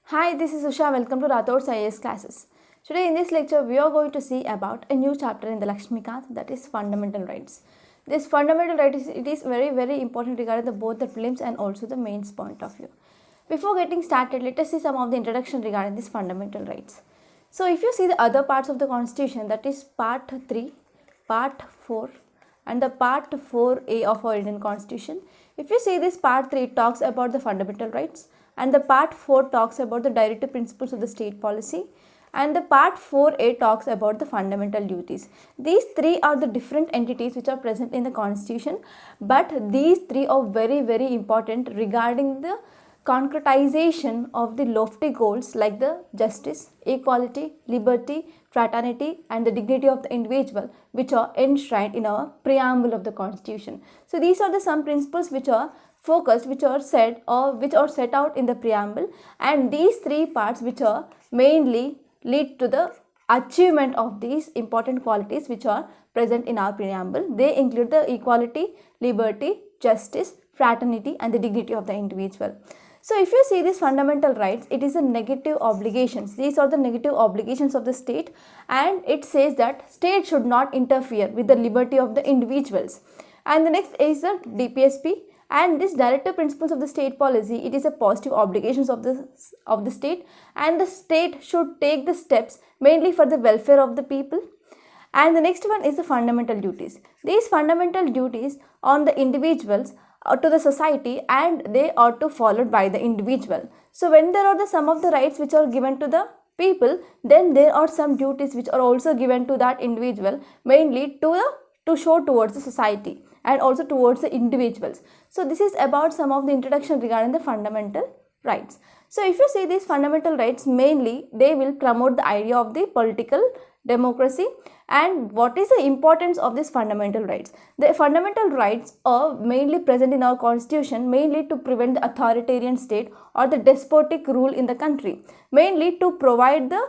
Hi, this is Usha. Welcome to Rathod's IAS classes. Today in this lecture, we are going to see about a new chapter in the Lakshmikant, that is fundamental rights. This fundamental right is very important regarding both the prelims and also the mains point of view. Before getting started, let us see some of the introduction regarding these fundamental rights. So if you see the other parts of the constitution, that is part 3, part 4 and the part 4a of our Indian constitution. If you see this part 3, it talks about the fundamental rights, and the part 4 talks about the directive principles of the state policy, and the part 4a talks about the fundamental duties. These three are the different entities which are present in the constitution, but these three are very important regarding the concretization of the lofty goals like the justice, equality, liberty, fraternity and the dignity of the individual, which are enshrined in our preamble of the constitution. So these are the some principles which are focused, which are said or which are set out in the preamble, and these three parts which are mainly lead to the achievement of these important qualities which are present in our preamble. They include the equality, liberty, justice, fraternity and the dignity of the individual. So if you see these fundamental rights, it is a negative obligations. These are the negative obligations of the state, and it says that state should not interfere with the liberty of the individuals. And the next is the DPSP, and this directive principles of the state policy, it is a positive obligations of the state, and the state should take the steps mainly for the welfare of the people. And the next one is the fundamental duties. These fundamental duties on the individuals to the society, and they are to followed by the individual. So when there are some of the rights which are given to the people, then there are some duties which are also given to that individual, mainly to show towards the society and also towards the individuals. So this is about some of the introduction regarding the fundamental rights. So if you see these fundamental rights, mainly they will promote the idea of the political democracy. And what is the importance of these fundamental rights? The fundamental rights are mainly present in our constitution, mainly to prevent the authoritarian state or the despotic rule in the country, mainly to provide the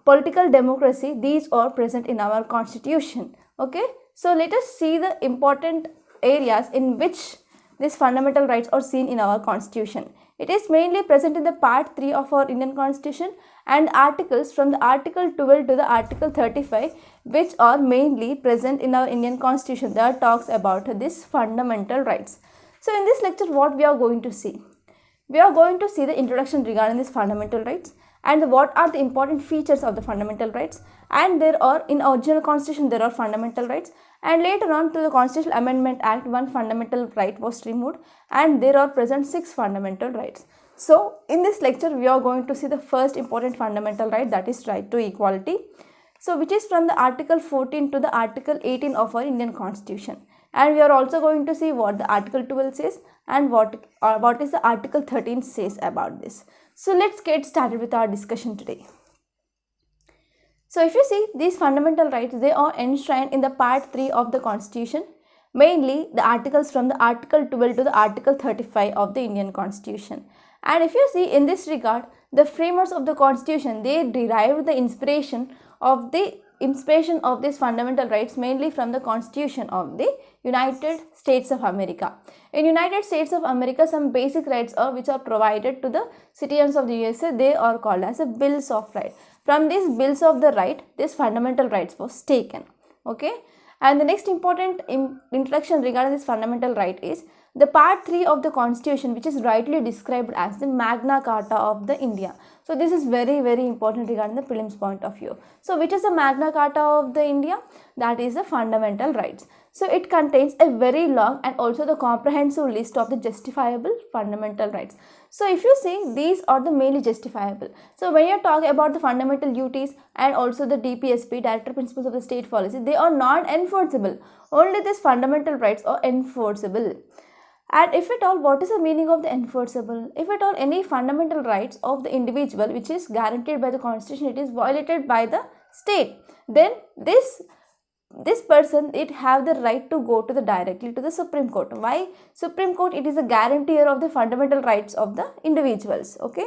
political democracy. These are present in our constitution. Okay, so let us see the important areas in which these fundamental rights are seen in our constitution. It is mainly present in the part 3 of our Indian constitution, and articles from the article 12 to the article 35, which are mainly present in our Indian constitution, that talks about these fundamental rights. So in this lecture, what we are going to see? We are going to see the introduction regarding these fundamental rights and what are the important features of the fundamental rights. And there are, in original constitution there are fundamental rights, and later on to the Constitutional Amendment Act, one fundamental right was removed, and there are present 6 fundamental rights. So in this lecture, we are going to see the first important fundamental right, that is right to equality. So which is from the article 14 to the article 18 of our Indian constitution. And we are also going to see what the article 12 says and what is the article 13 says about this. So let's get started with our discussion today. So if you see these fundamental rights, they are enshrined in the part 3 of the constitution, mainly the articles from the article 12 to the article 35 of the Indian constitution. And if you see in this regard, the framers of the constitution, they derived the inspiration of these fundamental rights mainly from the constitution of the United States of America. In United States of America, some basic rights which are provided to the citizens of the USA, they are called as a bills of right. From these bills of the right, this fundamental rights was taken. Okay, and the next important introduction regarding this fundamental right is the part 3 of the constitution, which is rightly described as the Magna Carta of the India. So this is very important regarding the prelims point of view. So which is the Magna Carta of the India? That is the fundamental rights. So it contains a very long and also the comprehensive list of the justifiable fundamental rights. So if you see, these are the mainly justifiable. So when you talk about the fundamental duties and also the DPSP, Directive Principles of the State Policy, they are not enforceable. Only these fundamental rights are enforceable. And if at all, what is the meaning of the enforceable? If at all any fundamental rights of the individual which is guaranteed by the constitution, it is violated by the state, then this person, it have the right to go to the directly to the Supreme Court. Why? Supreme Court, it is a guarantor of the fundamental rights of the individuals. Okay,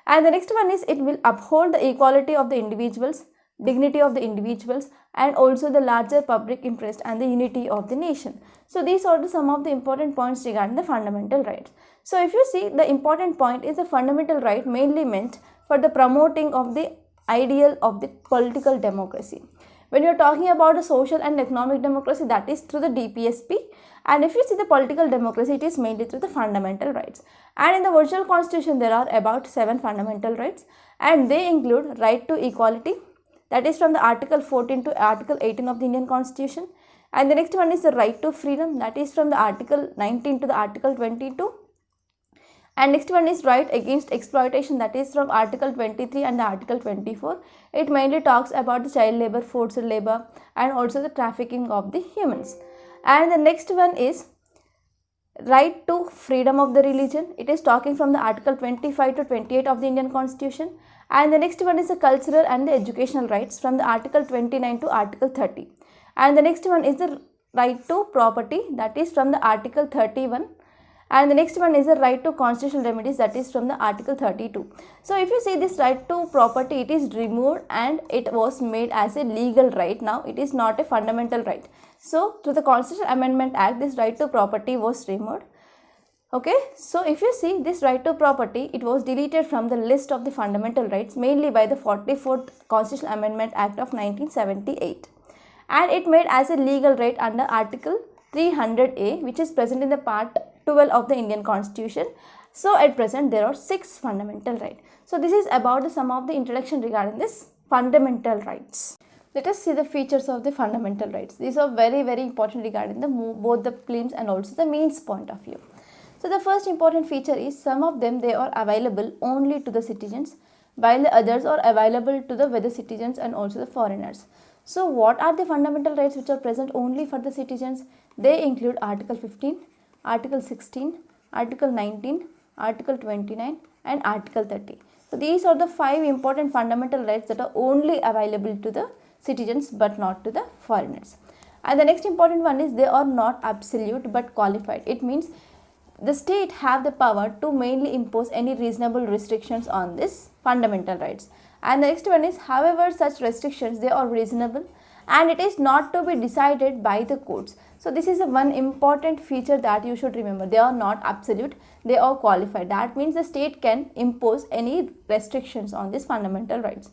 and the next one is it will uphold the equality of the individuals, dignity of the individuals, and also the larger public interest and the unity of the nation. So these are some of the important points regarding the fundamental rights. So if you see, the important point is the fundamental right mainly meant for the promoting of the ideal of the political democracy. When you are talking about the social and economic democracy, that is through the DPSP, and if you see the political democracy, it is mainly through the fundamental rights. And in the original constitution, there are about 7 fundamental rights, and they include right to equality, that is from the article 14 to article 18 of the Indian constitution. And the next one is the right to freedom, that is from the article 19 to the article 22. And next one is right against exploitation, that is from article 23 and the article 24. It mainly talks about the child labor, forced labor, and also the trafficking of the humans. And the next one is right to freedom of the religion. It is talking from the article 25 to 28 of the Indian constitution. And the next one is the cultural and the educational rights from the article 29 to article 30. And the next one is the right to property, that is from the article 31. And the next one is the right to constitutional remedies, that is from the article 32. So if you see this right to property, it is removed and it was made as a legal right. Now it is not a fundamental right. So through the Constitutional Amendment Act, this right to property was removed. Okay, so if you see this right to property, it was deleted from the list of the fundamental rights mainly by the 44th Constitutional Amendment Act of 1978. And it made as a legal right under article 300A, which is present in the part 12 of the Indian Constitution. So at present there are 6 fundamental rights. So this is about some of the introduction regarding this fundamental rights. Let us see the features of the fundamental rights. These are very important regarding the both the prelims and also the mains point of view. So the first important feature is some of them they are available only to the citizens, while the others are available to the whether citizens and also the foreigners. So what are the fundamental rights which are present only for the citizens? They include Article 15, Article 16, Article 19, Article 29 and Article 30. So these are the 5 important fundamental rights that are only available to the citizens but not to the foreigners. And the next important one is they are not absolute but qualified. It means the state have the power to mainly impose any reasonable restrictions on this fundamental rights. And the next one is, however, such restrictions they are reasonable and it is not to be decided by the courts. So this is a one important feature that you should remember. They are not absolute, they are qualified. That means the state can impose any restrictions on these fundamental rights.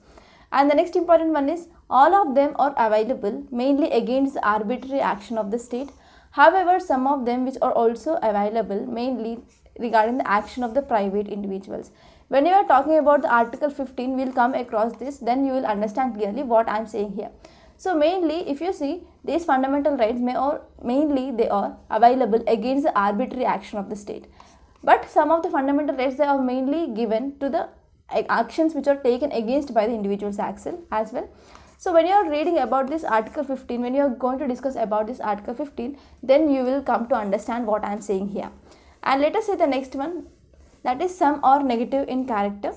And the next important one is all of them are available mainly against the arbitrary action of the state. However, some of them which are also available mainly regarding the action of the private individuals. When you are talking about the Article 15, we will come across this, then you will understand clearly what I am saying here. So mainly if you see these fundamental rights mainly they are available against the arbitrary action of the state. But some of the fundamental rights they are mainly given to the actions which are taken against by the individuals as well. So when you are reading about this Article 15, when you are going to discuss about this Article 15, then you will come to understand what I am saying here. And let us say the next one, that is some are negative in character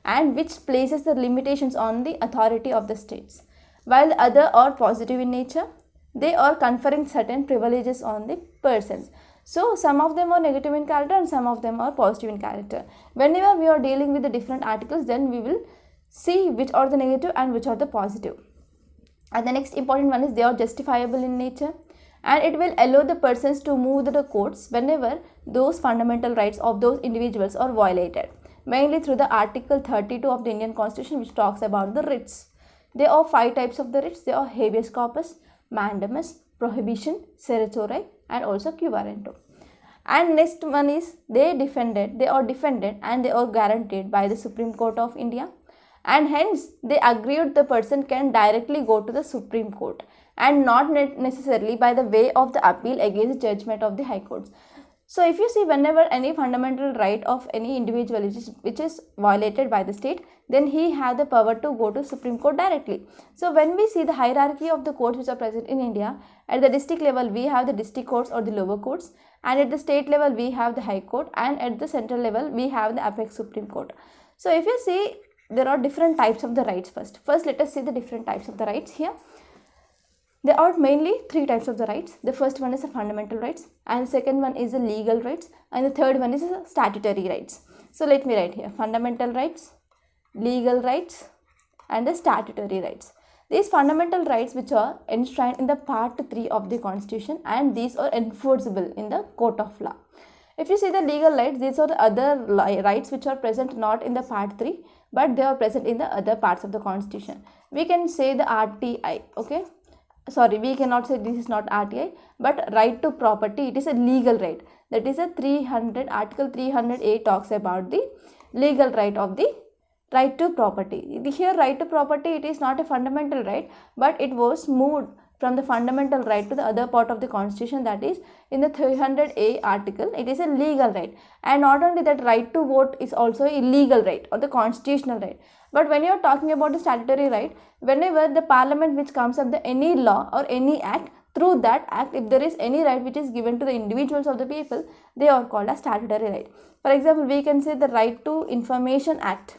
and which places the limitations on the authority of the states, while the other are positive in nature. They are conferring certain privileges on the persons. So some of them are negative in character and some of them are positive in character. Whenever we are dealing with the different articles, then we will see which are the negative and which are the positive. And the next important one is they are justifiable in nature and it will allow the persons to move to the courts whenever those fundamental rights of those individuals are violated, mainly through the Article 32 of the Indian Constitution, which talks about the writs. There are 5 types of the writs. They are habeas corpus, mandamus, prohibition, certiorari and also quo warranto. And next one is they are defended and they are guaranteed by the Supreme Court of India, and hence they agreed the person can directly go to the Supreme Court and not necessarily by the way of the appeal against the judgment of the High Courts. So if you see whenever any fundamental right of any individual which is violated by the state, then he has the power to go to Supreme Court directly. So when we see the hierarchy of the courts which are present in India, at the district level we have the district courts or the lower courts, and at the state level we have the High Court, and at the central level we have the apex Supreme Court. So if you see there are different types of the rights. First let us see the different types of the rights here. There are mainly 3 types of the rights. The first one is the fundamental rights, and the second one is the legal rights, and the third one is the statutory rights. So let me write here fundamental rights, legal rights and the statutory rights. These fundamental rights which are enshrined in the part 3 of the constitution, and these are enforceable in the court of law. If you see the legal rights, these are the other rights which are present not in the part 3 but they are present in the other parts of the constitution. We can say the RTI, okay, sorry, we cannot say this is not RTI, but right to property, it is a legal right. That is a article 300A talks about the legal right of the right to property. Here right to property, it is not a fundamental right, but it was moved from the fundamental right to the other part of the constitution, that is in the 300A article, it is a legal right. And not only that, right to vote is also a legal right or the constitutional right. But when you are talking about the statutory right, whenever the parliament which comes up the any law or any act, through that act, if there is any right which is given to the individuals of the people, they are called as statutory right. For example, we can say the Right to Information Act.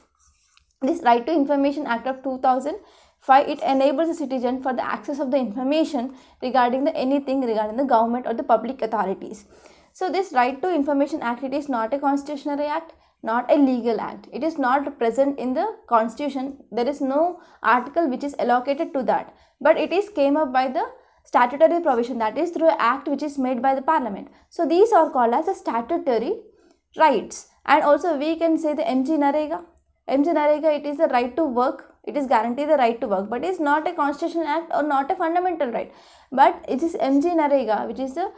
This Right to Information Act of 2005, it enables a citizen for the access of the information regarding the anything regarding the government or the public authorities. So this Right to Information Act, it is not a constitutional act, not a legal act. It is not present in the constitution. There is no article which is allocated to that, but it is came up by the statutory provision, that is through an act which is made by the parliament. So these are called as the statutory rights. And also we can say the MG Narega. MG Narega, it is the right to work, it is guaranteed the right to work, but it is not a constitutional act or not a fundamental right, but it is MG Narega which is the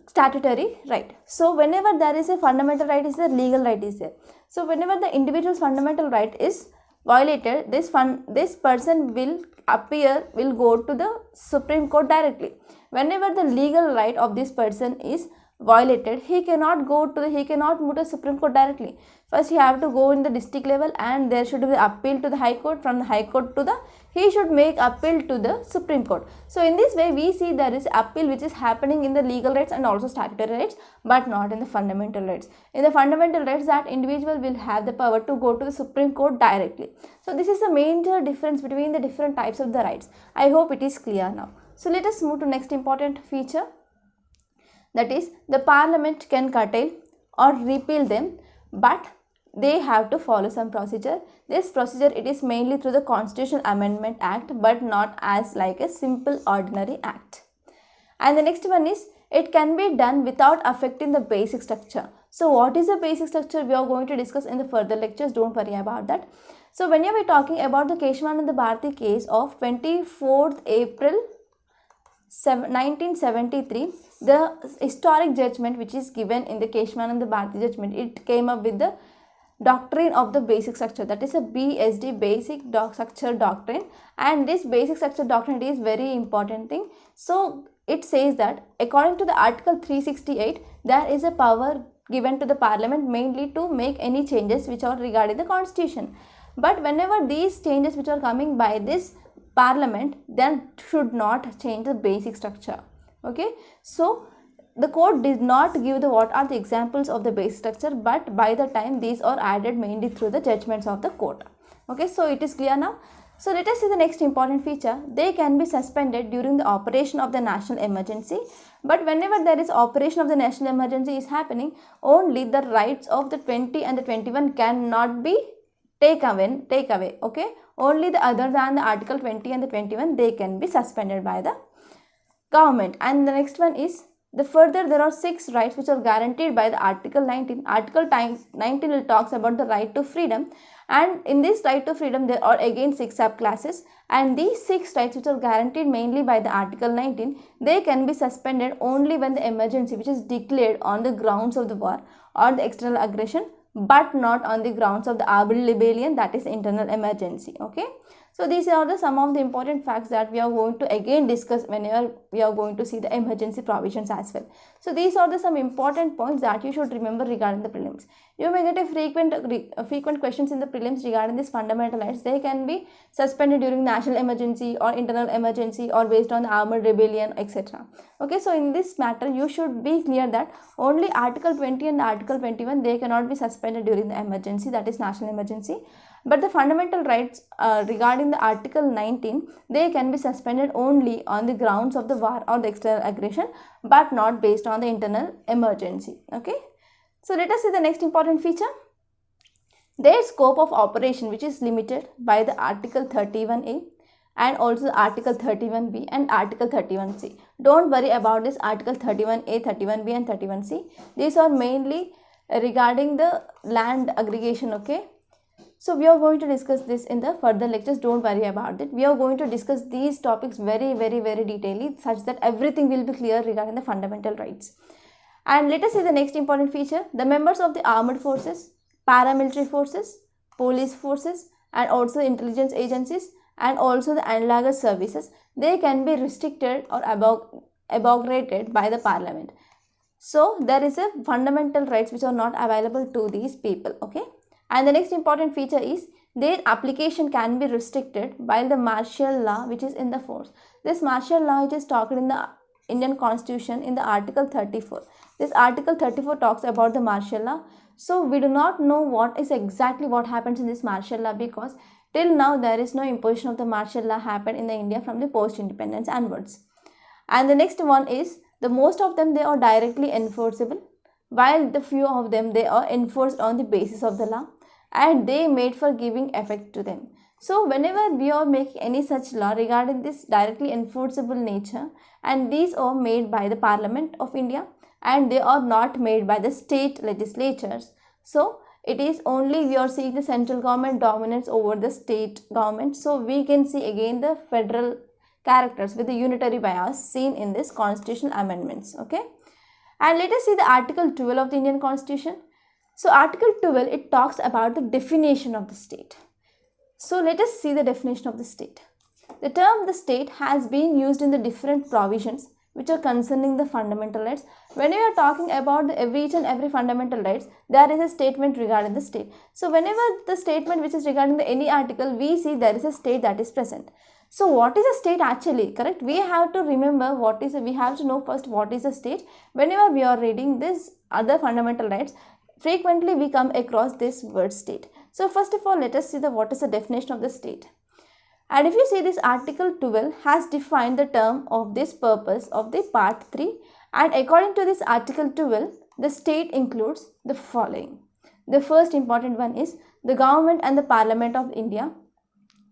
statutory right. So whenever there is a fundamental right, is the legal right is there. So whenever the individual's fundamental right is violated, this person will go to the Supreme Court directly. Whenever the legal right of this person is violated, he cannot move to Supreme Court directly. First he have to go in the district level, and there should be appeal to the High Court. From the High Court to he should make appeal to the Supreme Court. So in this way we see there is appeal which is happening in the legal rights and also statutory rights, but not in the fundamental rights. In the fundamental rights, that individual will have the power to go to the Supreme Court directly. So this is the major difference between the different types of the rights. I hope it is clear now. So let us move to next important feature, that is the parliament can curtail or repeal them, but they have to follow some procedure. This procedure, it is mainly through the Constitutional Amendment Act, but not as like a simple ordinary act. And the next one is, it can be done without affecting the basic structure. So what is the basic structure? We are going to discuss in the further lectures, don't worry about that. So when you are talking about the Keshwananda Bharati case of 24th April 1973, the historic judgment which is given in the Keshwananda Bharati judgment, it came up with the doctrine of the basic structure, that is a BSD, basic structure doctrine. And this basic structure doctrine is very important thing. So it says that according to the article 368, there is a power given to the parliament mainly to make any changes which are regarding the constitution. But whenever these changes which are coming by this parliament, then should not change the basic structure. Okay, so the court did not give the what are the examples of the basic structure, but by the time these are added mainly through the judgments of the court. Okay, so it is clear now. So let us see the next important feature. They can be suspended during the operation of the national emergency, but whenever there is operation of the national emergency is happening, only the rights of the 20 and the 21 cannot be take away. Okay, only the other than the article 20 and the 21, they can be suspended by the government. And the next one is, the further there are 6 rights which are guaranteed by the article 19. Article 19 will talks about the right to freedom, and in this right to freedom there are again 6 subclasses, and these 6 rights which are guaranteed mainly by the article 19, they can be suspended only when the emergency which is declared on the grounds of the war or the external aggression, but not on the grounds of the armed rebellion, that is internal emergency. Okay, so these are the some of the important facts that we are going to again discuss whenever we are going to see the emergency provisions as well. So these are the some important points that you should remember regarding the prelims. You may get a frequent questions in the prelims regarding these fundamental rights. They can be suspended during national emergency or internal emergency or based on the armed rebellion, etc. Okay, so in this matter you should be clear that only article 20 and article 21, they cannot be suspended during the emergency, that is national emergency. But the fundamental rights regarding the article 19, they can be suspended only on the grounds of the war or the external aggression, but not based on the internal emergency. Okay, so let us see the next important feature. Their scope of operation, which is limited by the article 31A. and also Article 31B and Article 31C. Don't worry about this Article 31A, 31B and 31C. These are mainly regarding the land aggregation, okay. So we are going to discuss this in the further lectures. Don't worry about it. We are going to discuss these topics very detailedly, such that everything will be clear regarding the fundamental rights. And let us see the next important feature. The members of the armed forces, paramilitary forces, police forces and also intelligence agencies and also the analogous services, they can be restricted or abrogated by the parliament. So there is a fundamental rights which are not available to these people, okay. And the next important feature is their application can be restricted by the martial law which is in the force. This martial law which is talked in the Indian Constitution in the Article 34. This Article 34 talks about the martial law. So we do not know what is exactly what happens in this martial law, because till now there is no imposition of the martial law happened in the India from the post-independence onwards. And the next one is the most of them they are directly enforceable, while the few of them they are enforced on the basis of the law and they made for giving effect to them. So whenever we are making any such law regarding this directly enforceable nature, and these are made by the Parliament of India and they are not made by the state legislatures. So it is only we are seeing the central government dominance over the state government. So we can see again the federal characters with the unitary bias seen in this constitutional amendments, okay. And let us see the Article 12 of the Indian Constitution. So Article 12, it talks about the definition of the state. So let us see the definition of the state. The term the state has been used in the different provisions which are concerning the fundamental rights. When we are talking about each and every fundamental rights, there is a statement regarding the state. So whenever the statement which is regarding any article, we see there is a state that is present. So what is a state actually, correct? We have to remember we have to know first what is a state. Whenever we are reading this other fundamental rights, frequently we come across this word state. So first of all, let us see what is the definition of the state. And if you see this Article 12 has defined the term of this purpose of the part 3, and according to this Article 12, the state includes the following. The first important one is the government and the Parliament of India,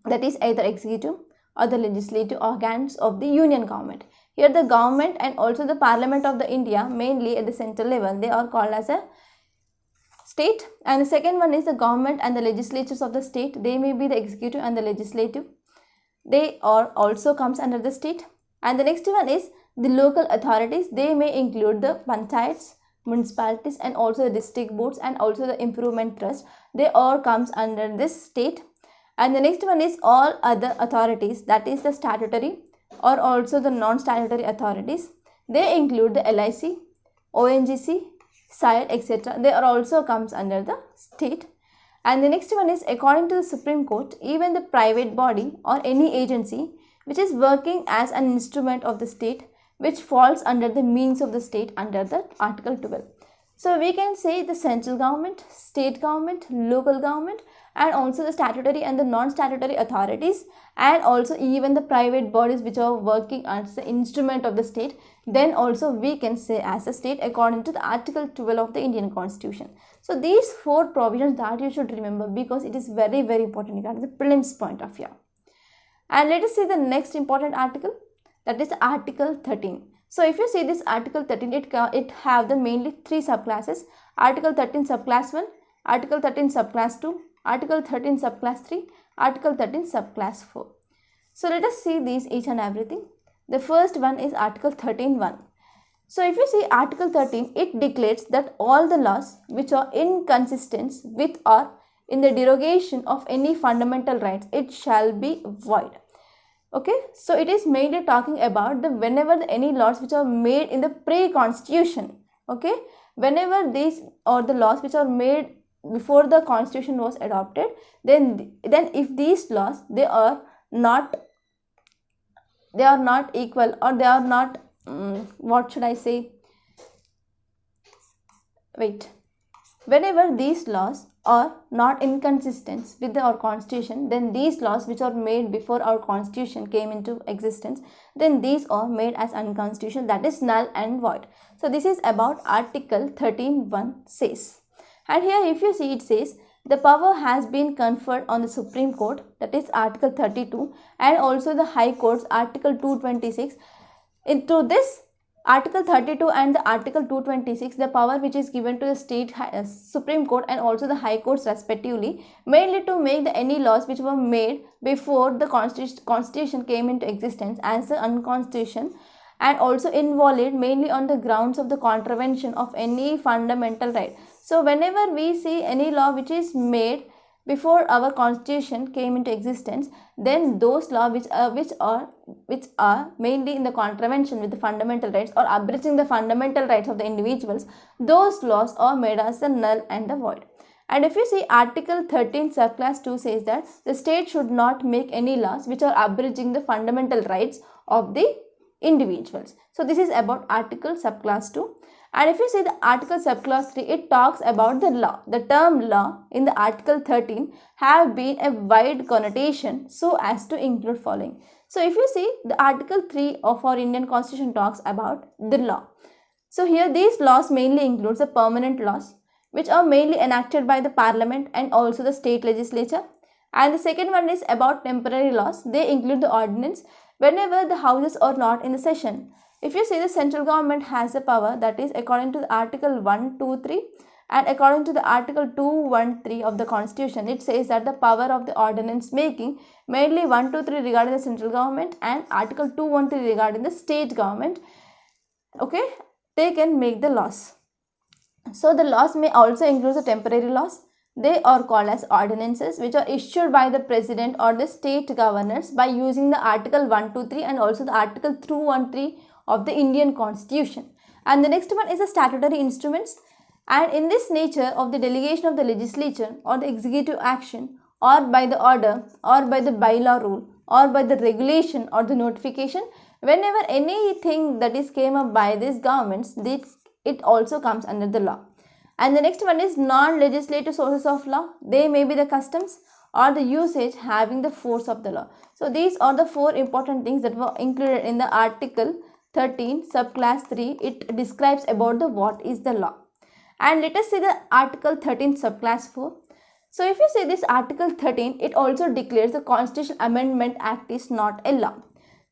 that is either executive or the legislative organs of the union government. Here the government and also the Parliament of the India, mainly at the central level, they are called as a state. And the second one is the government and the legislatures of the state, they may be the executive and the legislative, they are also comes under the state. And the next one is the local authorities, they may include the panchayats, municipalities and also the district boards and also the improvement trust, they all comes under this state. And the next one is all other authorities, that is the statutory or also the non-statutory authorities, they include the LIC, ONGC, SIDE, etc. They are also comes under the state. And the next one is according to the Supreme Court, even the private body or any agency which is working as an instrument of the state which falls under the means of the state under the Article 12. So we can say the central government, state government, local government and also the statutory and the non-statutory authorities and also even the private bodies which are working as the instrument of the state, then also we can say as a state according to the Article 12 of the Indian Constitution. So these 4 provisions that you should remember, because it is very important regarding the prelims point of view. And let us see the next important article, that is Article 13. So if you see this Article 13, it have the mainly 3 subclasses: Article 13 subclass 1, Article 13 subclass 2, Article 13 subclass 3, Article 13 subclass 4. So let us see these each and everything. The first one is Article 13(1). So if you see Article 13, it declares that all the laws which are inconsistent with or in the derogation of any fundamental rights, it shall be void. Okay, so it is mainly talking about the whenever any laws which are made in the pre-constitution, okay, whenever these or the laws which are made before the constitution was adopted, then if these laws they are not equal or they are not what should I say, whenever these laws are not inconsistent with our constitution, then these laws which are made before our constitution came into existence, then these are made as unconstitutional, that is null and void. So this is about Article 13(1) says. And here if you see, it says the power has been conferred on the Supreme Court, that is Article 32, and also the High Court's Article 226. Into this Article 32 and the Article 226, the power which is given to the Supreme Court and also the High Courts respectively, mainly to make any laws which were made before the Constitution came into existence as the unconstitutional and also invalid, mainly on the grounds of the contravention of any fundamental right. So whenever we see any law which is made before our constitution came into existence, then those laws which are mainly in the contravention with the fundamental rights or abridging the fundamental rights of the individuals, those laws are made as the null and the void. And if you see Article 13 subclass 2 says that the state should not make any laws which are abridging the fundamental rights of the individuals. So this is about Article subclass 2. And if you see the Article subclass 3, it talks about the law. The term law in the Article 13 have been a wide connotation so as to include following. So if you see the Article 3 of our Indian Constitution talks about the law. So here these laws mainly includes the permanent laws which are mainly enacted by the Parliament and also the state legislature. And the second one is about temporary laws. They include the ordinance whenever the houses are not in the session. If you see the central government has the power, that is according to the Article 123 and according to the Article 213 of the Constitution, it says that the power of the ordinance making, mainly 123 regarding the central government and Article 213 regarding the state government, okay, they can make the laws. So the laws may also include the temporary laws. They are called as ordinances which are issued by the president or the state governors by using the Article 123 and also the Article 213 of the Indian Constitution. And the next one is the statutory instruments, and in this nature of the delegation of the legislature or the executive action or by the order or by the bylaw rule or by the regulation or the notification, whenever anything that is came up by these governments, it also comes under the law. And the next one is non-legislative sources of law. They may be the customs or the usage having the force of the law. So these are the four important things that were included in the Article 13 subclass 3. It describes about the what is the law. And let us see the Article 13 subclass 4. So if you see this Article 13, it also declares the Constitutional Amendment Act is not a law.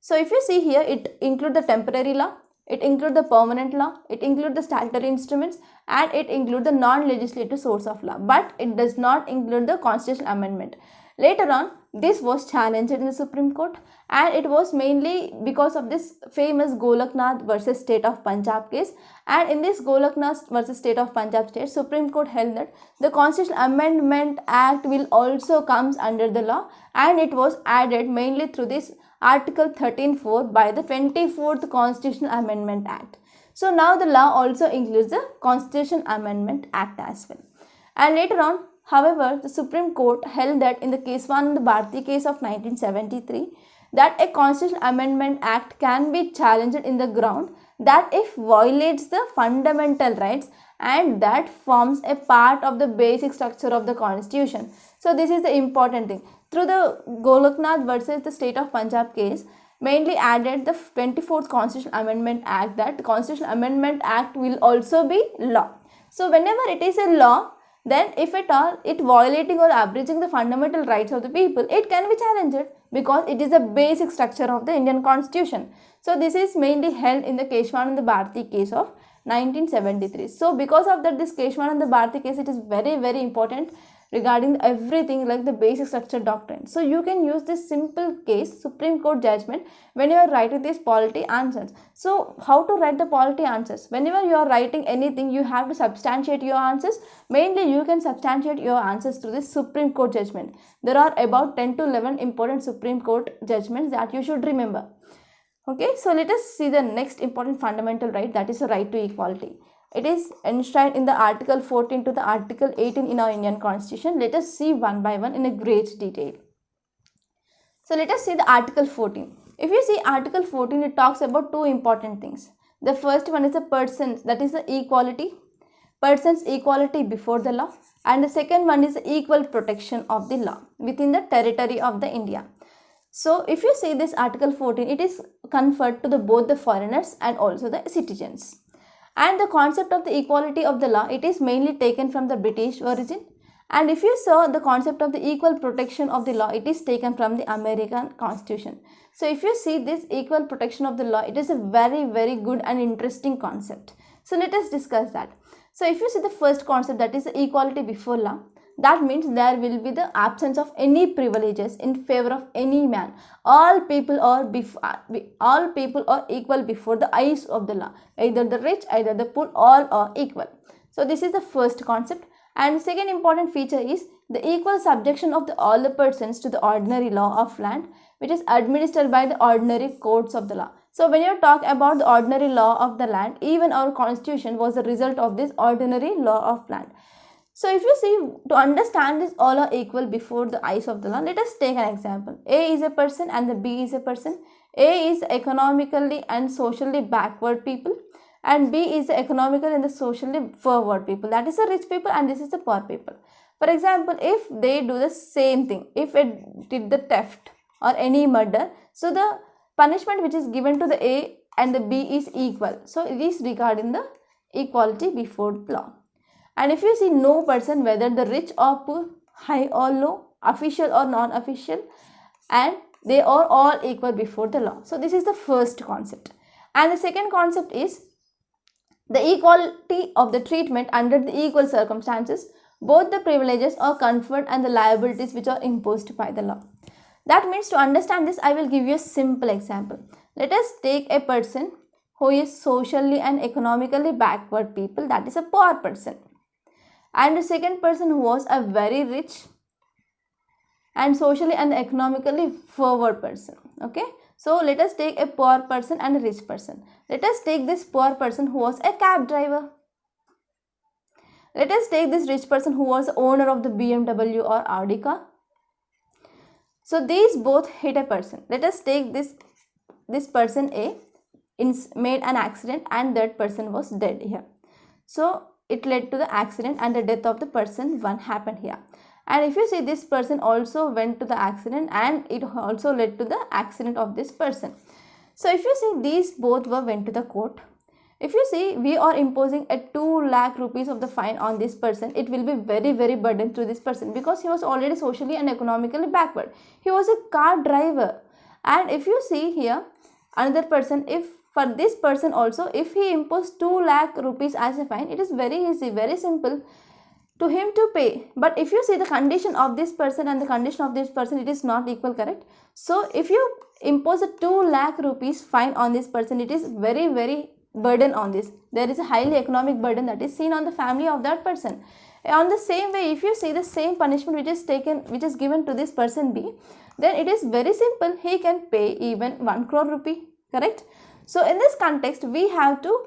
So if you see here, it includes the temporary law, it includes the permanent law, it includes the statutory instruments, and it includes the non-legislative source of law, but it does not include the constitutional amendment. Later on, this was challenged in the Supreme Court, and it was mainly because of this famous Golaknath versus State of Punjab case. And in this Golaknath versus State of Punjab case, Supreme Court held that the Constitutional Amendment Act will also comes under the law, and it was added mainly through this Article 13(4) by the 24th Constitutional Amendment Act. So now the law also includes the Constitution Amendment Act as well. And later on, however, the Supreme Court held that in the Keswanand Bharti case of 1973, that a Constitutional Amendment Act can be challenged in the ground that if violates the fundamental rights and that forms a part of the basic structure of the Constitution. So this is the important thing. Through the Golaknath versus the State of Punjab case, mainly added the 24th Constitutional Amendment Act, that the Constitutional Amendment Act will also be law. So whenever it is a law, then if at all it violating or abridging the fundamental rights of the people, it can be challenged because it is the basic structure of the Indian Constitution. So this is mainly held in the Keswanand Bharti case of 1973. So because of that, this Keswanand Bharti case, it is very, very important regarding everything like the basic structure doctrine. So you can use this simple case Supreme Court judgment when you are writing these polity answers. So how to write the polity answers? Whenever you are writing anything, you have to substantiate your answers. Mainly you can substantiate your answers through this Supreme Court judgment. There are about 10 to 11 important Supreme Court judgments that you should remember. Okay, so let us see the next important fundamental right, that is the right to equality. It is enshrined in the Article 14 to the Article 18 in our Indian Constitution. Let us see one by one in a great detail. So let us see the Article 14. If you see Article 14, it talks about two important things. The first one is the persons, that is the equality, persons equality before the law, and the second one is the equal protection of the law within the territory of the India. So if you see this Article 14, it is conferred to both the foreigners and also the citizens. And the concept of the equality of the law, it is mainly taken from the British origin, And if you saw the concept of the equal protection of the law, it is taken from the American Constitution. So if you see this equal protection of the law, it is a very, very good and interesting concept. So let us discuss that. So if you see the first concept, that is the equality before law, that means there will be the absence of any privileges in favor of any man. All people are equal before the eyes of the law. Either the rich, either the poor, all are equal. So this is the first concept. And the second important feature is the equal subjection of all the persons to the ordinary law of land, which is administered by the ordinary courts of the law. So when you talk about the ordinary law of the land, even our constitution was a result of this ordinary law of land. So if you see, to understand this, all are equal before the eyes of the law. Let us take an example. A is a person and the B is a person. A is economically and socially backward people, and B is the economically and the socially forward people. That is the rich people and this is the poor people. For example, if they do the same thing, if it did the theft or any murder, so the punishment which is given to the A and the B is equal. So it is regarding the equality before the law. And if you see, no person, whether the rich or poor, high or low, official or non-official, and they are all equal before the law. So this is the first concept. And the second concept is the equality of the treatment under the equal circumstances, both the privileges are conferred and the liabilities which are imposed by the law. That means, to understand this, I will give you a simple example. Let us take a person who is socially and economically backward people, that is a poor person. And the second person who was a very rich and socially and economically forward person. Okay. So let us take a poor person and a rich person. Let us take this poor person who was a cab driver. Let us take this rich person who was the owner of the BMW or Audi car. So these both hit a person. Let us take this person A made an accident and that person was dead here. So it led to the accident and the death of the person one happened here. And if you see, this person also went to the accident and it also led to the accident of this person. So if you see, these both went to the court. If you see, we are imposing a 2 lakh rupees of the fine on this person. It will be very, very burden to this person because he was already socially and economically backward. He was a car driver. And if you see here, another person, if for this person also, if he imposed 2 lakh rupees as a fine, it is very easy, very simple to him to pay. But if you see the condition of this person and the condition of this person, it is not equal, correct? So if you impose a 2 lakh rupees fine on this person, it is very, very burden on this. There is a highly economic burden that is seen on the family of that person. On the same way, if you see the same punishment which is given to this person B, then it is very simple. He can pay even 1 crore rupee, correct? So in this context, we have to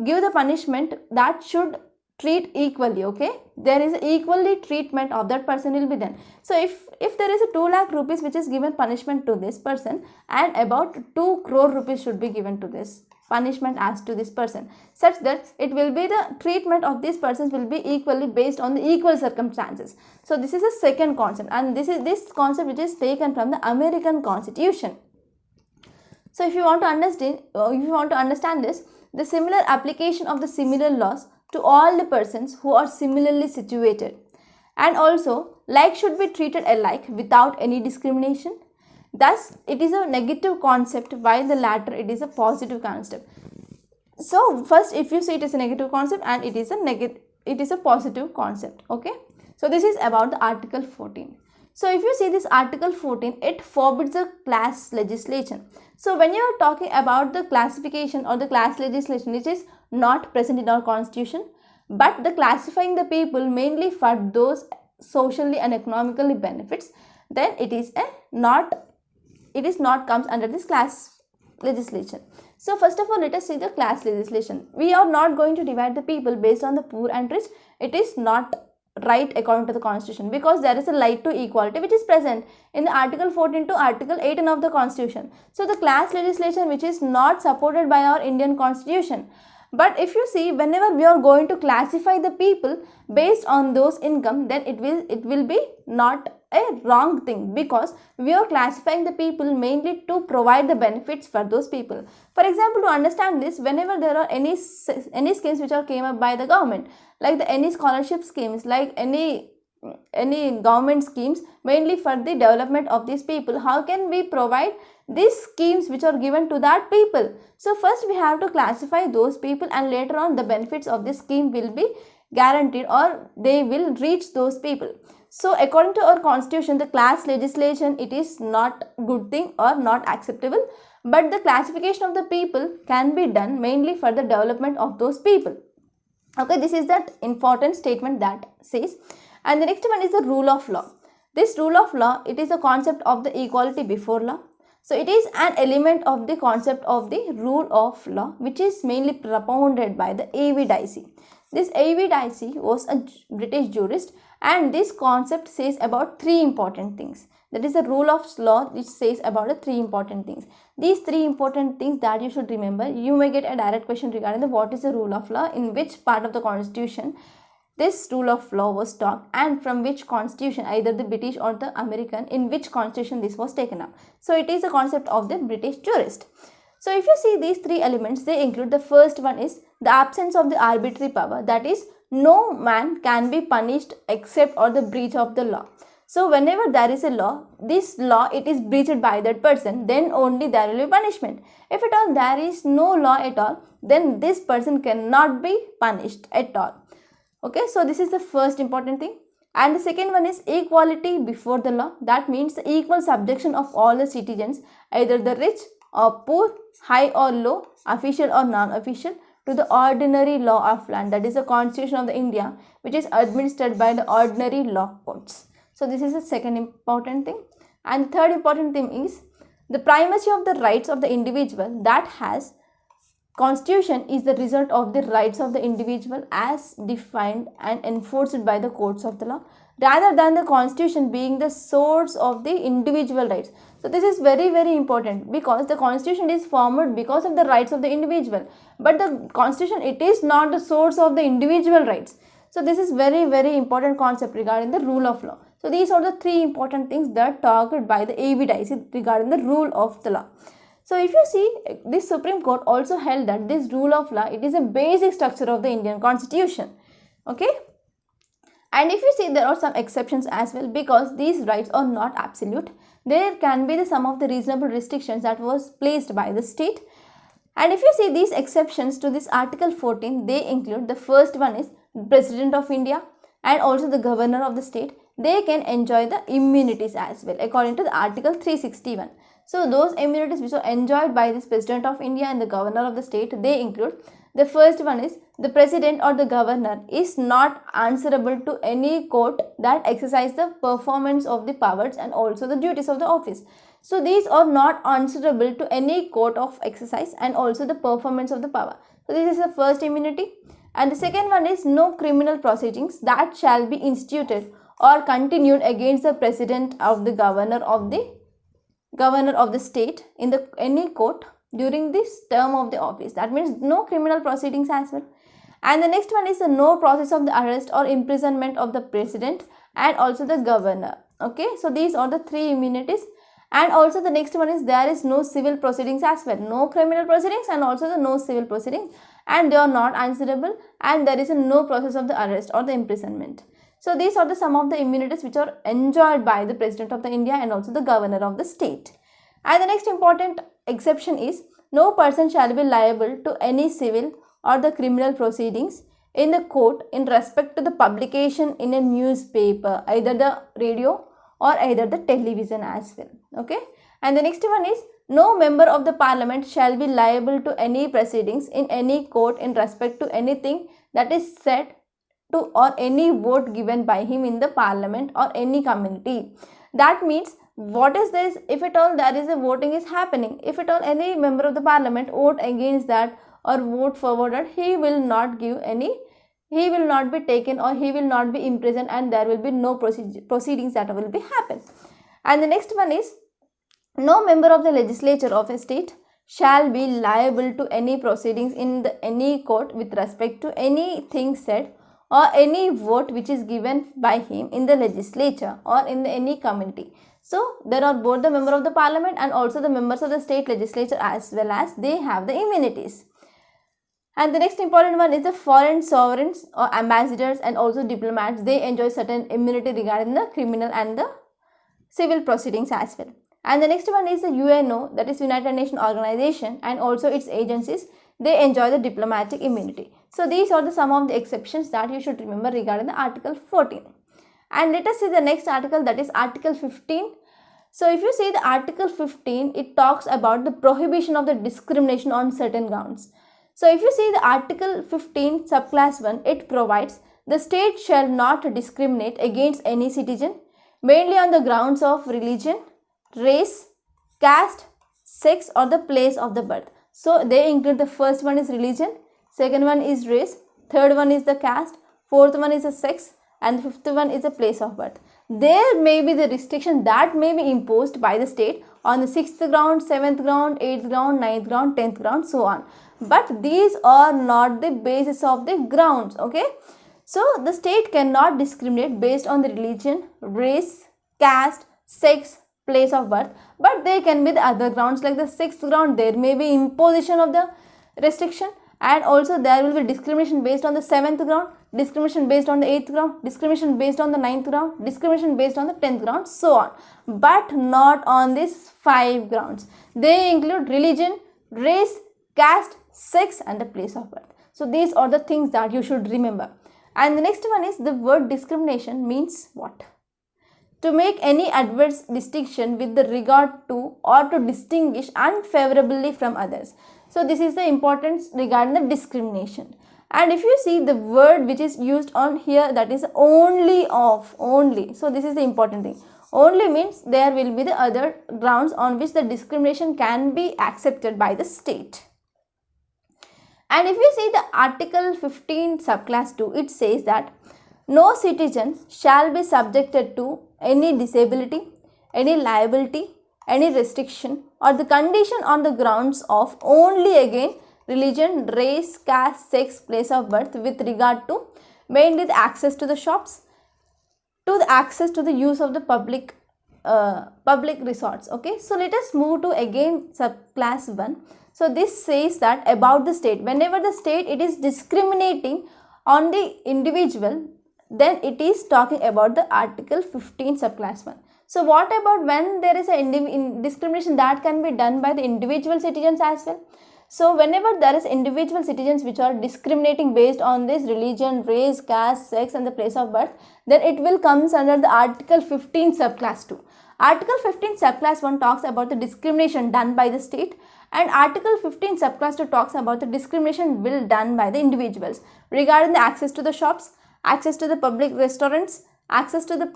give the punishment that should treat equally, okay? There is equally treatment of that person will be done. So if there is a 2 lakh rupees which is given punishment to this person, and about 2 crore rupees should be given to this punishment as to this person, such that it will be the treatment of these persons will be equally based on the equal circumstances. So this is a second concept, and this is this concept which is taken from the American Constitution. So if you want to understand this, the similar application of the similar laws to all the persons who are similarly situated, and also like should be treated alike without any discrimination. Thus, it is a negative concept, while the latter it is a positive concept. So first, if you see, it is a negative concept and it is a positive concept. Okay. So this is about the Article 14. So if you see this Article 14, it forbids the class legislation. So when you are talking about the classification or the class legislation, it is not present in our constitution, but the classifying the people mainly for those socially and economically benefits, then it is not comes under this class legislation. So first of all, let us see the class legislation. We are not going to divide the people based on the poor and rich. It is not right according to the constitution, because there is a right to equality which is present in the Article 14 to Article 18 of the constitution. So the class legislation which is not supported by our Indian constitution. But if you see, whenever we are going to classify the people based on those income, then it will be not a wrong thing, because we are classifying the people mainly to provide the benefits for those people. For example, to understand this, whenever there are any schemes which are came up by the government, like any scholarship schemes, like any any government schemes mainly for the development of these people, how can we provide these schemes which are given to that people? So first we have to classify those people, and later on the benefits of this scheme will be guaranteed or they will reach those people. So according to our constitution, the class legislation, it is not good thing or not acceptable, but the classification of the people can be done mainly for the development of those people. Okay, this is that important statement that says. And the next one is the rule of law. This rule of law, it is a concept of the equality before law. So it is an element of the concept of the rule of law, which is mainly propounded by the A.V. Dicey. This A.V. Dicey was a British jurist, and this concept says about three important things. That is the rule of law, which says about the three important things. These three important things that you should remember. You may get a direct question regarding the what is the rule of law, in which part of the constitution this rule of law was taught, and from which constitution, either the British or the American, in which constitution this was taken up. So it is a concept of the British jurist. So if you see these three elements, they include, the first one is the absence of the arbitrary power, that is no man can be punished except or the breach of the law. So whenever there is a law, this law it is breached by that person, then only there will be punishment. If at all there is no law at all, then this person cannot be punished at all. Okay, so this is the first important thing. And the second one is equality before the law. That means the equal subjection of all the citizens, either the rich or poor, high or low, official or non-official, to the ordinary law of land. That is the Constitution of the India, which is administered by the ordinary law courts. So this is the second important thing. And the third important thing is the primacy of the rights of the individual, that has Constitution is the result of the rights of the individual as defined and enforced by the courts of the law, rather than the Constitution being the source of the individual rights. So this is very, very important, because the Constitution is formed because of the rights of the individual, but the Constitution, it is not the source of the individual rights. So this is very, very important concept regarding the rule of law. So these are the three important things that talked by the A.V. Dicey regarding the rule of the law. So if you see, this Supreme Court also held that this rule of law, it is a basic structure of the Indian Constitution. Okay. And if you see, there are some exceptions as well, because these rights are not absolute. There can be some of the reasonable restrictions that was placed by the state. And if you see these exceptions to this Article 14, they include, the first one is President of India and also the Governor of the state. They can enjoy the immunities as well according to the Article 361. So those immunities which are enjoyed by this President of India and the Governor of the state, they include, the first one is the President or the Governor is not answerable to any court that exercise the performance of the powers and also the duties of the office. So these are not answerable to any court of exercise and also the performance of the power. So this is the first immunity. And the second one is no criminal proceedings that shall be instituted or continued against the President of the Governor of the state in any court during this term of the office. That means no criminal proceedings as well. And the next one is the no process of the arrest or imprisonment of the President and also the Governor. Okay, so these are the three immunities. And also the next one is there is no civil proceedings as well. No criminal proceedings and also the no civil proceedings, and they are not answerable, and there is a no process of the arrest or the imprisonment. So these are some of the immunities which are enjoyed by the President of the India and also the Governor of the state. And the next important exception is no person shall be liable to any civil or the criminal proceedings in the court in respect to the publication in a newspaper, either the radio or either the television as well. Okay. And the next one is no member of the parliament shall be liable to any proceedings in any court in respect to anything that is said to or any vote given by him in the parliament or any community. That means, what is this? If at all there is a voting is happening, if at all any member of the parliament vote against that or vote forwarded, he will not give any, he will not be taken or he will not be imprisoned, and there will be no proceedings that will be happen. And the next one is no member of the legislature of a state shall be liable to any proceedings in any court with respect to anything said or any vote which is given by him in the legislature or in any community. So there are both the member of the parliament and also the members of the state legislature as well as they have the immunities. And the next important one is the foreign sovereigns or ambassadors and also diplomats. They enjoy certain immunity regarding the criminal and the civil proceedings as well. And the next one is the UNO, that is United Nations Organization, and also its agencies. They enjoy the diplomatic immunity. So these are some of the exceptions that you should remember regarding the Article 14. And let us see the next article, that is Article 15. So if you see the Article 15, it talks about the prohibition of the discrimination on certain grounds. So if you see the Article 15 subclass 1, it provides the state shall not discriminate against any citizen mainly on the grounds of religion, race, caste, sex or the place of the birth. So they include the first one is religion, second one is race, third one is the caste, fourth one is the sex and the fifth one is the place of birth. There may be the restriction that may be imposed by the state on the 6th ground, 7th ground, 8th ground, 9th ground, 10th ground, so on. But these are not the basis of the grounds, okay. So the state cannot discriminate based on the religion, race, caste, sex, place of birth, but there can be the other grounds like the 6th ground. There may be imposition of the restriction, and also there will be discrimination based on the 7th ground, discrimination based on the 8th ground, discrimination based on the 9th ground, discrimination based on the 10th ground, so on, but not on these 5 grounds. They include religion, race, caste, sex and the place of birth. So these are the things that you should remember. And the next one is the word discrimination means what? To make any adverse distinction with the regard to or to distinguish unfavorably from others. So this is the importance regarding the discrimination. And if you see the word which is used on here, that is only of, only. So this is the important thing. Only means there will be the other grounds on which the discrimination can be accepted by the state. And if you see the Article 15 subclass 2, it says that no citizen shall be subjected to any disability, any liability, any restriction or the condition on the grounds of only again religion, race, caste, sex, place of birth with regard to mainly the access to the shops, to the access to the use of the public resorts. Okay, so let us move to again subclass 1. So this says that about the state, whenever the state it is discriminating on the individual, then it is talking about the Article 15 subclass 1. So what about when there is a discrimination that can be done by the individual citizens as well? So whenever there is individual citizens which are discriminating based on this religion, race, caste, sex and the place of birth, then it will comes under the Article 15 subclass 2. Article 15 subclass 1 talks about the discrimination done by the state, and Article 15 subclass 2 talks about the discrimination will done by the individuals regarding the access to the shops, access to the public restaurants, access to the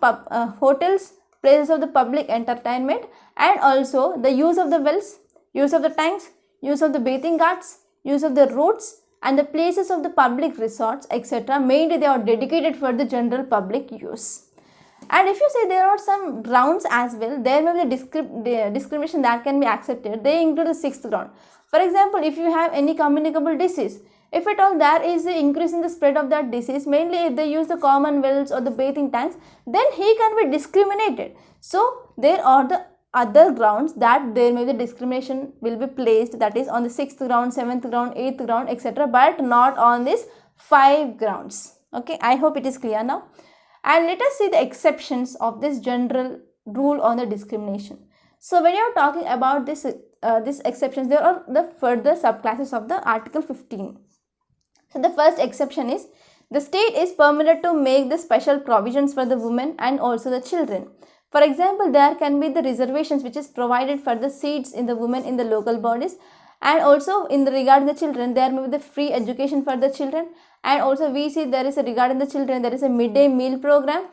hotels, places of the public entertainment, and also the use of the wells, use of the tanks, use of the bathing ghats, use of the roads and the places of the public resorts, etc. Mainly they are dedicated for the general public use. And if you say there are some grounds as well, there may be the discrimination that can be accepted. They include the 6th ground. For example, if you have any communicable disease, if at all there is an increase in the spread of that disease, mainly if they use the common wells or the bathing tanks, then he can be discriminated. So there are the other grounds that there may be discrimination will be placed, that is on the 6th ground, 7th ground, 8th ground, etc., but not on these 5 grounds. Okay, I hope it is clear now. And let us see the exceptions of this general rule on the discrimination. So when you are talking about this exceptions, there are the further subclasses of the Article 15. So the first exception is the state is permitted to make the special provisions for the women and also the children. For example, there can be the reservations which is provided for the seats in the women in the local bodies, and also in the regarding the children there may be the free education for the children, and also we see there is a regarding the children there is a midday meal program,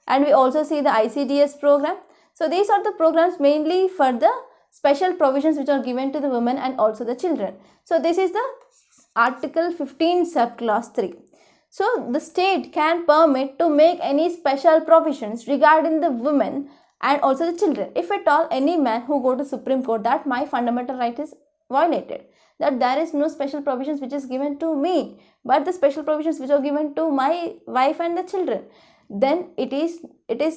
and we also see the ICDS program. So these are the programs mainly for the special provisions which are given to the women and also the children. So this is the Article 15 subclass 3. So the state can permit to make any special provisions regarding the women and also the children. If at all any man who go to Supreme Court that my fundamental right is violated, that there is no special provisions which is given to me, but the special provisions which are given to my wife and the children, then it is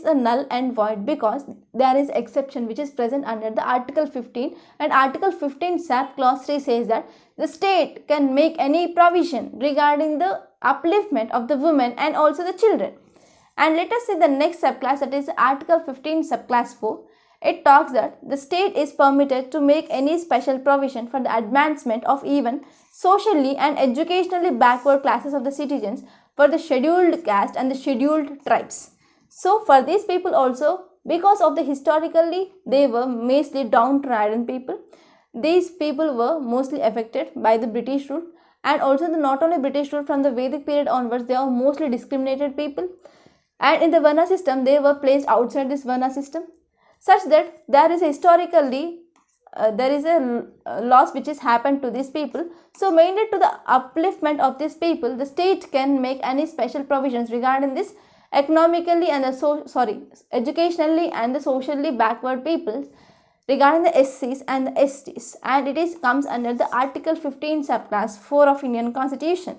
a null and void, because there is exception which is present under the Article 15, and Article 15 sub clause 3 says that the state can make any provision regarding the upliftment of the women and also the children. And let us see the next subclass, that is Article 15 subclass 4. It talks that the state is permitted to make any special provision for the advancement of even socially and educationally backward classes of the citizens, for the scheduled caste and the scheduled tribes. So for these people also, because of the historically they were mostly downtrodden people, these people were mostly affected by the British rule, and also not only British rule, from the Vedic period onwards they are mostly discriminated people, and in the Varna system they were placed outside this Varna system, such that there is historically there is a loss which has happened to these people. So mainly to the upliftment of these people, the state can make any special provisions regarding this economically and the educationally and the socially backward people, regarding the SCs and the STs, and it comes under the Article 15 subclass 4 of Indian Constitution.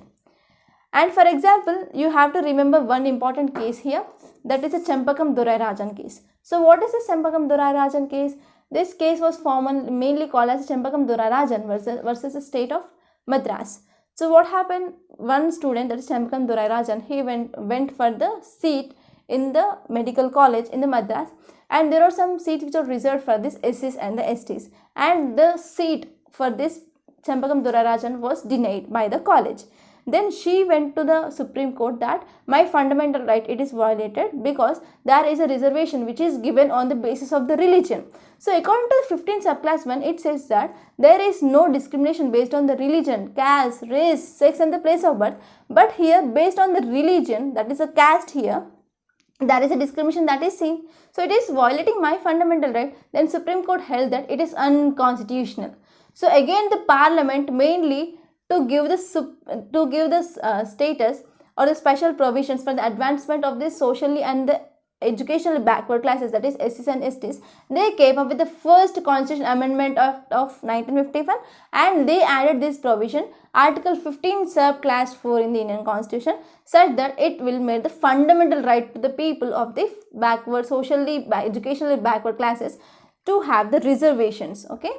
And for example, you have to remember one important case here, that is the Champakam Durarajan case. So what is the Champakam Durarajan case? This case was mainly called as Champakam Durarajan versus the state of Madras. So what happened? One student, that is Champakam Durarajan, he went for the seat in the medical college in the Madras, and there are some seats which are reserved for this SCs and the STs, and the seat for this Champakam Durarajan was denied by the college. Then she went to the Supreme Court that my fundamental right, it is violated because there is a reservation which is given on the basis of the religion. So according to the 15 subclass 1, it says that there is no discrimination based on the religion, caste, race, sex and the place of birth. But here based on the religion, that is a caste, here there is a discrimination that is seen. So it is violating my fundamental right. Then Supreme Court held that it is unconstitutional. So again the Parliament, mainly to give the status or the special provisions for the advancement of this socially and the educationally backward classes, that is SCs and STs, they came up with the first constitution amendment of 1951, and they added this provision, Article 15 subclass 4 in the Indian Constitution, such that it will make the fundamental right to the people of the backward, socially, educationally backward classes to have the reservations. Okay.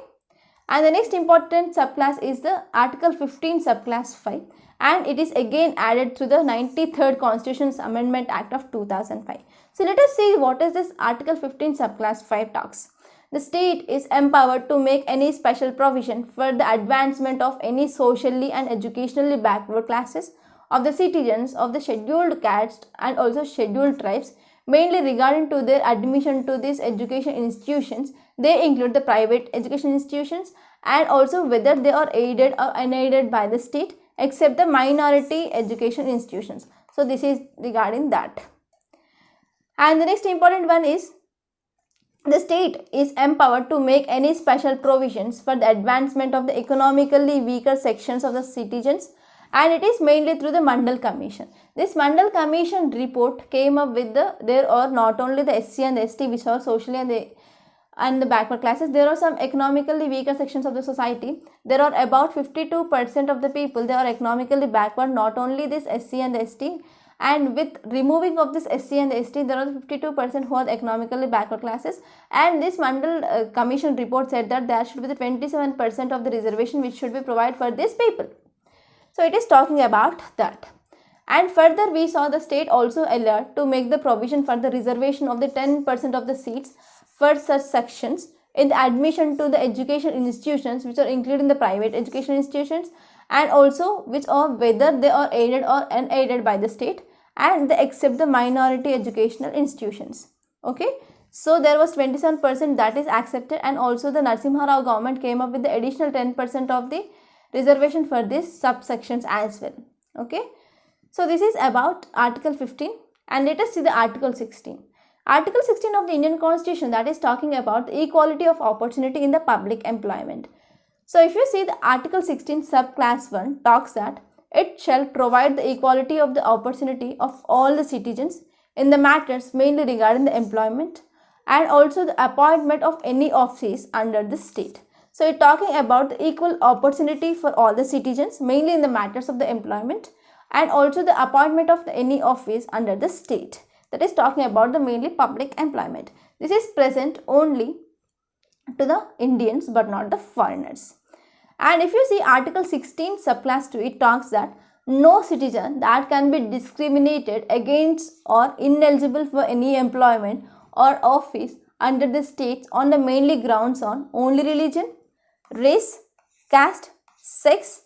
And the next important subclass is the Article 15 subclass 5, and it is again added to the 93rd Constitution's Amendment Act of 2005. So let us see what is this Article 15 subclass 5 talks. The state is empowered to make any special provision for the advancement of any socially and educationally backward classes of the citizens of the scheduled caste and also scheduled tribes, mainly regarding to their admission to these education institutions. They include the private education institutions and also whether they are aided or unaided by the state, except the minority education institutions. So this is regarding that. And the next important one is the state is empowered to make any special provisions for the advancement of the economically weaker sections of the citizens, and it is mainly through the Mandal Commission. This Mandal Commission report came up with there are not only the SC and the ST which are socially and the backward classes, there are some economically weaker sections of the society. There are about 52% of the people, they are economically backward, not only this SC and the ST, and with removing of this SC and the ST, there are 52% who are economically backward classes, and this Mandal Commission report said that there should be the 27% of the reservation which should be provided for these people. So it is talking about that. And further we saw the state also allowed to make the provision for the reservation of the 10% of the seats for such sections in the admission to the education institutions which are including the private education institutions, and also which are whether they are aided or unaided by the state, and they accept the minority educational institutions. Okay, so there was 27% that is accepted, and also the Narasimha Rao government came up with the additional 10% of the reservation for these subsections as well. Okay, so this is about Article 15, and let us see the Article 16. Article 16 of the Indian Constitution, that is talking about the equality of opportunity in the public employment. So if you see the Article 16 subclass 1 talks that it shall provide the equality of the opportunity of all the citizens in the matters mainly regarding the employment and also the appointment of any office under the state. So it talking about the equal opportunity for all the citizens mainly in the matters of the employment and also the appointment of any office under the state. that is talking about the mainly public employment. This is present only to the Indians but not the foreigners. And if you see Article 16 subclass 2, it talks that no citizen that can be discriminated against or ineligible for any employment or office under the states on the mainly grounds on only religion, race, caste, sex,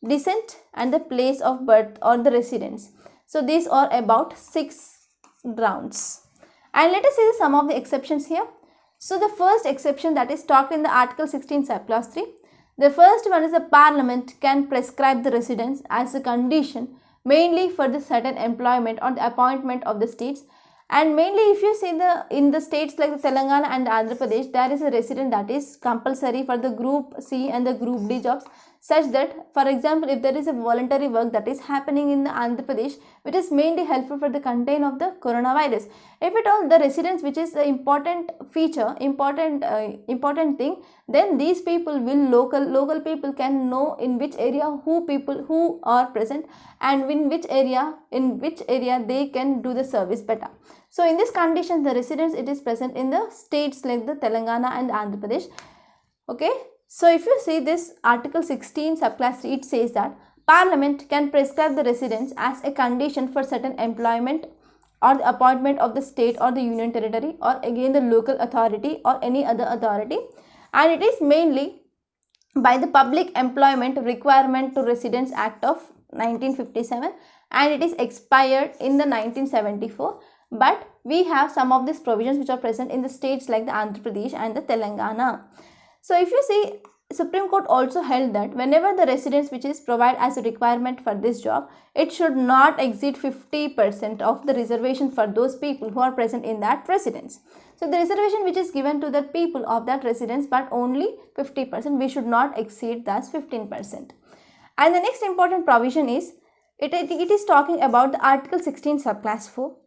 descent and the place of birth or the residence. So these are about 6 grounds. And let us see some of the exceptions here. So the first exception that is talked in the Article 16 subclass 3. The first one is the Parliament can prescribe the residence as a condition mainly for the certain employment or the appointment of the states. And mainly if you see in the states like the Telangana and Andhra Pradesh, there is a resident that is compulsory for the group C and the group D jobs, such that for example if there is a voluntary work that is happening in the Andhra Pradesh which is mainly helpful for the contain of the coronavirus, if at all the residence which is the important feature, important thing, then these people will local people can know in which area who are present and in which area they can do the service better. So in this condition, the residence it is present in the states like the Telangana and Andhra Pradesh. Okay. So if you see this Article 16 subclass 3, it says that Parliament can prescribe the residence as a condition for certain employment or the appointment of the state or the union territory or again the local authority or any other authority, and it is mainly by the Public Employment Requirement to Residence Act of 1957 and it is expired in the 1974. But we have some of these provisions which are present in the states like the Andhra Pradesh and the Telangana. So if you see, Supreme Court also held that whenever the residence which is provided as a requirement for this job, it should not exceed 50% of the reservation for those people who are present in that residence. So the reservation which is given to the people of that residence, but only 50%, we should not exceed that 15%. And the next important provision is, it is talking about the Article 16 subclass 4.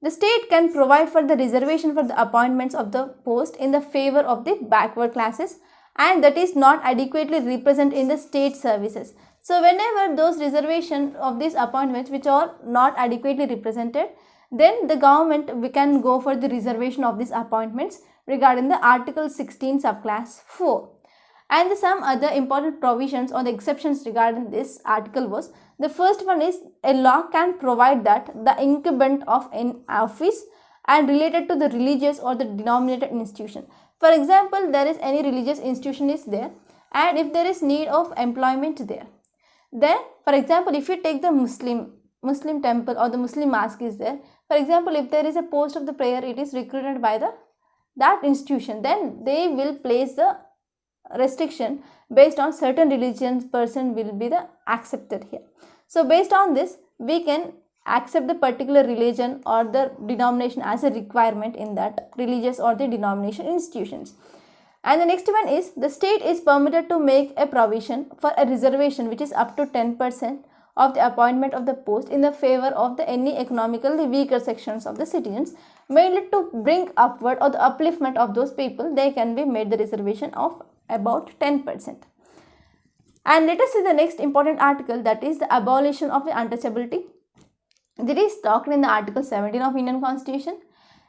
The state can provide for the reservation for the appointments of the post in the favor of the backward classes and that is not adequately represented in the state services. So whenever those reservation of these appointments which are not adequately represented, then the government we can go for the reservation of these appointments regarding the Article 16 subclass 4. And some other important provisions or the exceptions regarding this article was, the first one is a law can provide that the incumbent of an office and related to the religious or the denominated institution. For example, there is any religious institution is there and if there is need of employment there, then for example if you take the Muslim temple or the Muslim mosque is there, for example if there is a post of the prayer it is recruited by that institution, then they will place the restriction based on certain religions person will be the accepted here. So based on this we can accept the particular religion or the denomination as a requirement in that religious or the denomination institutions. And the next one is, the state is permitted to make a provision for a reservation which is up to 10% of the appointment of the post in the favor of the any economically weaker sections of the citizens, mainly to bring upward or the upliftment of those people. They can be made the reservation of about 10%. And let us see the next important article, that is the abolition of the untouchability. This is talked in the Article 17 of Indian Constitution.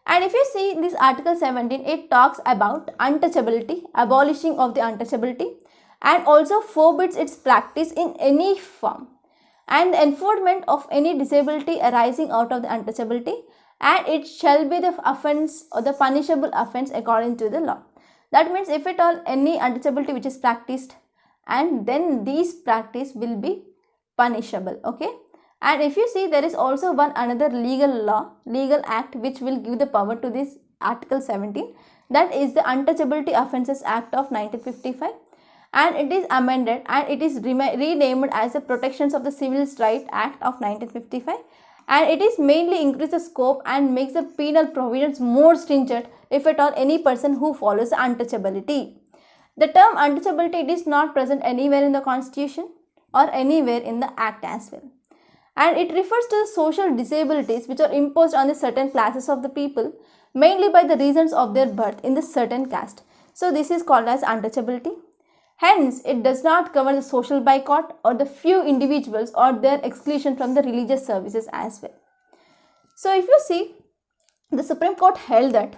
And if you see this Article 17, it talks about untouchability, abolishing of the untouchability, and also forbids its practice in any form, and the enforcement of any disability arising out of the untouchability, and it shall be the offence or the punishable offence according to the law. That means if at all any untouchability which is practiced, and then these practice will be punishable. Okay. And if you see, there is also another legal act which will give the power to this Article 17, that is the Untouchability Offences Act of 1955, and it is amended and it is renamed as the Protections of the Civil Rights Act of 1955, and it is mainly increase the scope and makes the penal provisions more stringent if at all any person who follows the untouchability. The term untouchability, it is not present anywhere in the Constitution or anywhere in the Act as well. And it refers to the social disabilities which are imposed on the certain classes of the people, mainly by the reasons of their birth in the certain caste. So this is called as untouchability. Hence, it does not cover the social boycott or the few individuals or their exclusion from the religious services as well. So if you see, The Supreme Court held that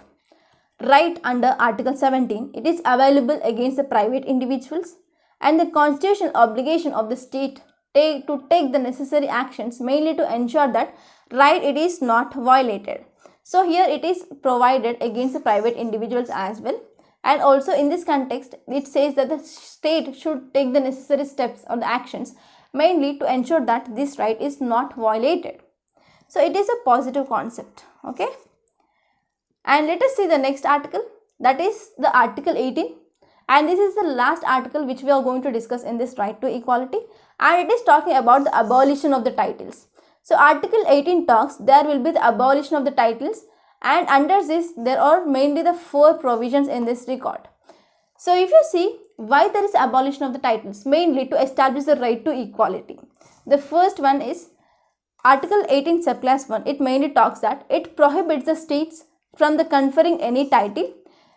right under Article 17, it is available against the private individuals, and the constitutional obligation of the state to take the necessary actions mainly to ensure that right it is not violated. So here it is provided against the private individuals as well, and also in this context it says that the state should take the necessary steps or the actions mainly to ensure that this right is not violated. So it is a positive concept. Okay. And let us see the next article, that is the Article 18, and this is the last article which we are going to discuss in this right to equality, and it is talking about the abolition of the titles. So Article 18 talks there will be the abolition of the titles, and under this there are mainly the 4 provisions in this record. So if you see why there is abolition of the titles, mainly to establish the right to equality. The first one is Article 18 subclass 1. It mainly talks that it prohibits the states from the conferring any title,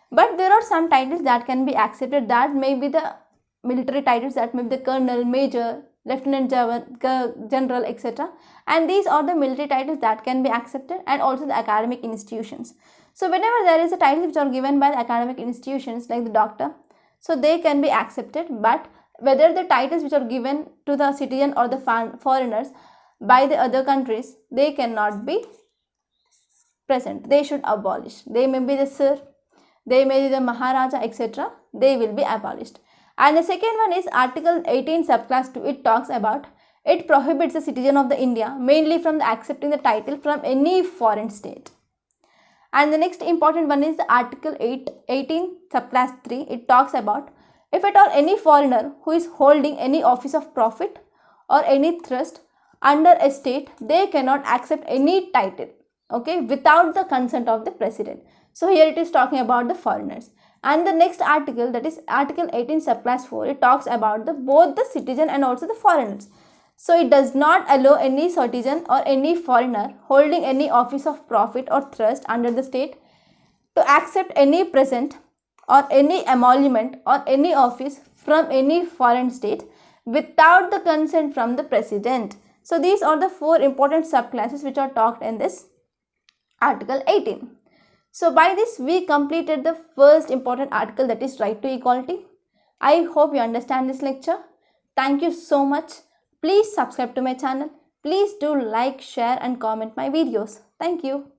but there are some titles that can be accepted, that may be the military titles, that may be the colonel, major, lieutenant general, etc. And these are the military titles that can be accepted, and also the academic institutions. So whenever there is a title which are given by the academic institutions like the doctor, so they can be accepted, but whether the titles which are given to the citizen or the foreigners by the other countries, they cannot be present. They should abolish. They may be the sir, they may be the Maharaja, etc. They will be abolished. And the second one is Article 18 subclass 2. It talks about it prohibits the citizen of the India mainly from accepting the title from any foreign state. And the next important one is the Article 18 subclass 3. It talks about if at all any foreigner who is holding any office of profit or any trust under a state, they cannot accept any title, okay, without the consent of the president. So here it is talking about the foreigners. And the next article, that is Article 18 subclass 4, it talks about both the citizen and also the foreigners. So it does not allow any citizen or any foreigner holding any office of profit or trust under the state to accept any present or any emolument or any office from any foreign state without the consent from the president. So these are the 4 important subclasses which are talked in this Article 18. So by this we completed the first important article, that is right to equality. I hope you understand this lecture. Thank you so much. Please subscribe to my channel. Please do like, share and comment my videos. Thank you.